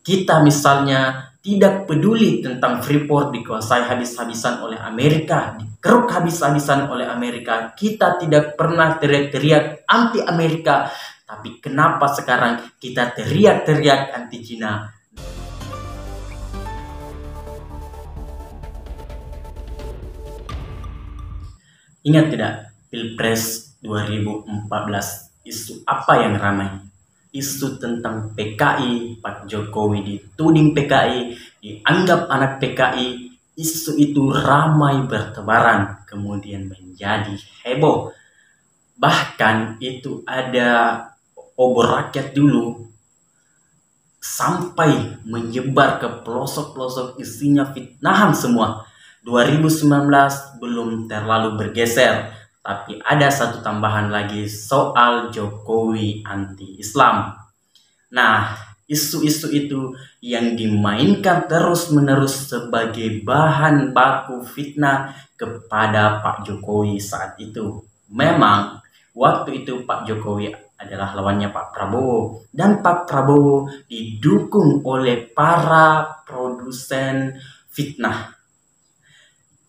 kita misalnya tidak peduli tentang Freeport dikuasai habis-habisan oleh Amerika, dikeruk habis-habisan oleh Amerika, kita tidak pernah teriak-teriak anti Amerika, tapi kenapa sekarang kita teriak-teriak anti Cina? Ingat tidak Pilpres 2014, isu apa yang ramai? Isu tentang PKI, Pak Jokowi dituding PKI, dianggap anak PKI, isu itu ramai bertebaran, kemudian menjadi heboh. Bahkan itu ada obor rakyat dulu, sampai menyebar ke pelosok-pelosok, isinya fitnahan semua. 2019 belum terlalu bergeser, tapi ada satu tambahan lagi soal Jokowi anti-Islam. Nah, isu-isu itu yang dimainkan terus-menerus sebagai bahan baku fitnah kepada Pak Jokowi saat itu. Memang waktu itu Pak Jokowi adalah lawannya Pak Prabowo, dan Pak Prabowo didukung oleh para produsen fitnah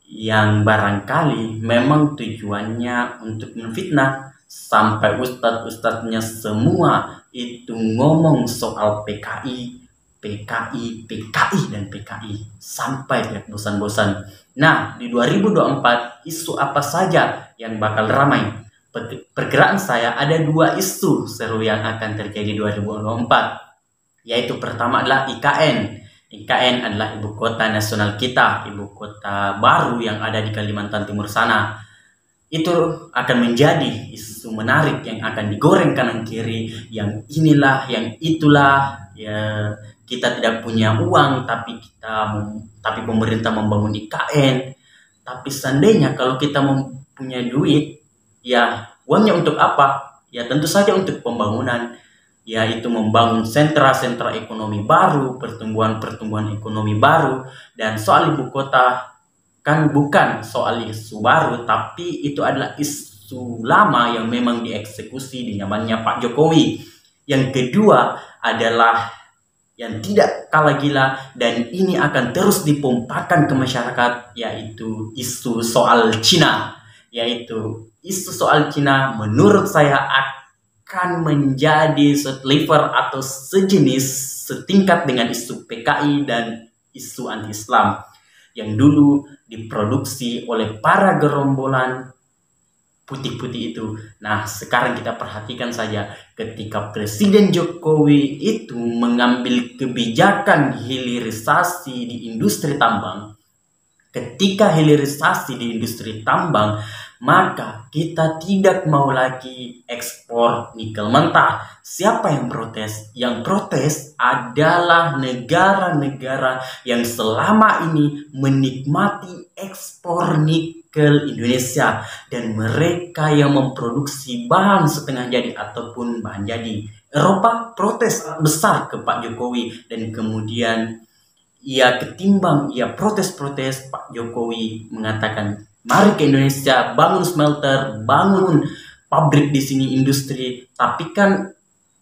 yang barangkali memang tujuannya untuk menfitnah, sampai ustadz-ustadznya semua itu ngomong soal PKI, PKI, PKI, dan PKI sampai tidak bosan-bosan. Nah, di 2024 isu apa saja yang bakal ramai? Perkiraan saya ada dua isu seru yang akan terjadi 2024, yaitu pertama adalah IKN. IKN adalah ibu kota nasional kita, ibu kota baru yang ada di Kalimantan Timur sana. Itu akan menjadi isu menarik yang akan digoreng kanan kiri, yang inilah, yang itulah. Ya, kita tidak punya uang, tapi pemerintah membangun IKN. Tapi seandainya kalau kita mempunyai duit, ya uangnya untuk apa? Ya tentu saja untuk pembangunan, yaitu membangun sentra-sentra ekonomi baru, pertumbuhan ekonomi baru. Dan soal ibu kota kan bukan soal isu baru, tapi itu adalah isu lama yang memang dieksekusi di zamannya Pak Jokowi. Yang kedua adalah yang tidak kalah gila, dan ini akan terus dipompakan ke masyarakat, yaitu isu soal Cina. Yaitu isu soal Cina menurut saya akan menjadi seliver atau sejenis, setingkat dengan isu PKI dan isu anti-Islam yang dulu diproduksi oleh para gerombolan putih-putih itu. Nah, sekarang kita perhatikan saja ketika Presiden Jokowi itu mengambil kebijakan hilirisasi di industri tambang. Ketika hilirisasi di industri tambang, maka kita tidak mau lagi ekspor nikel mentah. Siapa yang protes? Yang protes adalah negara-negara yang selama ini menikmati ekspor nikel Indonesia, dan mereka yang memproduksi bahan setengah jadi ataupun bahan jadi. Eropa protes besar ke Pak Jokowi, dan kemudian ketimbang protes-protes, Pak Jokowi mengatakan, mari ke Indonesia, bangun smelter, bangun pabrik di sini, industri. Tapi kan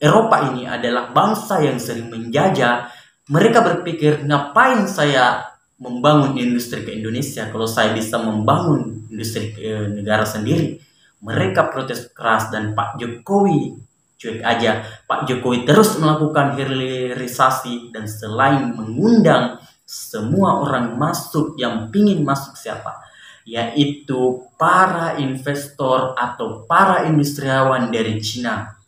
Eropa ini adalah bangsa yang sering menjajah. Mereka berpikir, ngapain saya membangun industri ke Indonesia kalau saya bisa membangun industri ke negara sendiri. Mereka protes keras, dan Pak Jokowi cuek aja. Pak Jokowi terus melakukan hilirisasi, dan selain mengundang semua orang masuk yang ingin masuk, siapa? Yaitu para investor atau para industriawan dari Cina.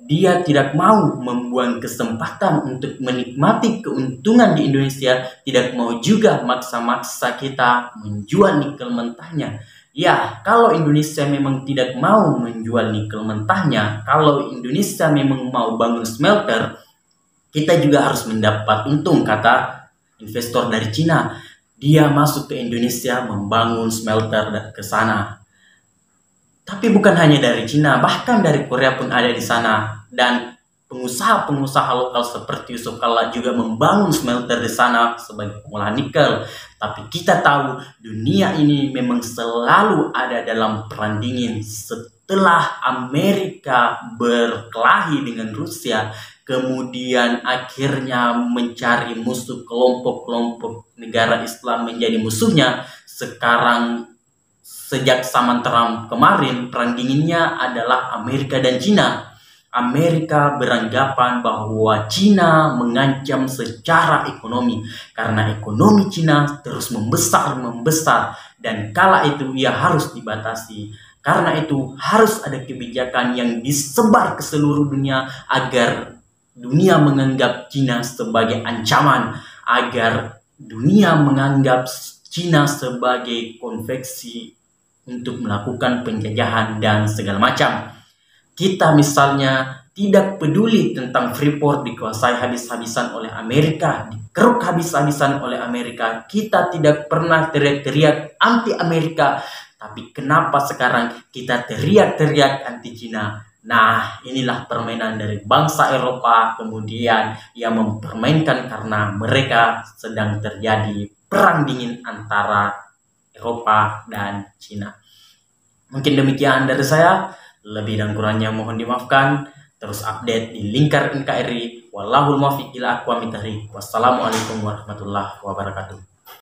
Dia tidak mau membuang kesempatan untuk menikmati keuntungan di Indonesia, tidak mau juga maksa-maksa kita menjual nikel mentahnya. Ya, kalau Indonesia memang tidak mau menjual nikel mentahnya, kalau Indonesia memang mau bangun smelter, kita juga harus mendapat untung, kata investor dari Cina. Dia masuk ke Indonesia membangun smelter ke sana. Tapi bukan hanya dari Cina, bahkan dari Korea pun ada di sana. Dan pengusaha-pengusaha lokal seperti Yusuf Kalla juga membangun smelter di sana sebagai pengolahan nikel. Tapi kita tahu dunia ini memang selalu ada dalam perang dingin. Setelah Amerika berkelahi dengan Rusia, kemudian akhirnya mencari musuh, kelompok-kelompok negara Islam menjadi musuhnya. Sekarang sejak zaman Trump kemarin, perang dinginnya adalah Amerika dan Cina. Amerika beranggapan bahwa Cina mengancam secara ekonomi karena ekonomi Cina terus membesar dan kala itu ia harus dibatasi. Karena itu harus ada kebijakan yang disebar ke seluruh dunia agar dunia menganggap Cina sebagai ancaman, agar dunia menganggap Cina sebagai konveksi untuk melakukan penjajahan dan segala macam. Kita misalnya tidak peduli tentang Freeport dikuasai habis-habisan oleh Amerika, dikeruk habis-habisan oleh Amerika. Kita tidak pernah teriak-teriak anti Amerika, tapi kenapa sekarang kita teriak-teriak anti Cina? Nah, inilah permainan dari bangsa Eropa, kemudian yang mempermainkan karena mereka sedang terjadi perang dingin antara Eropa dan Cina. Mungkin demikian dari saya. Lebih dan kurangnya mohon dimaafkan. Terus update di Lingkar NKRI. Wallahul muwaffiq ila aqwamit thoriq. Wassalamualaikum warahmatullahi wabarakatuh.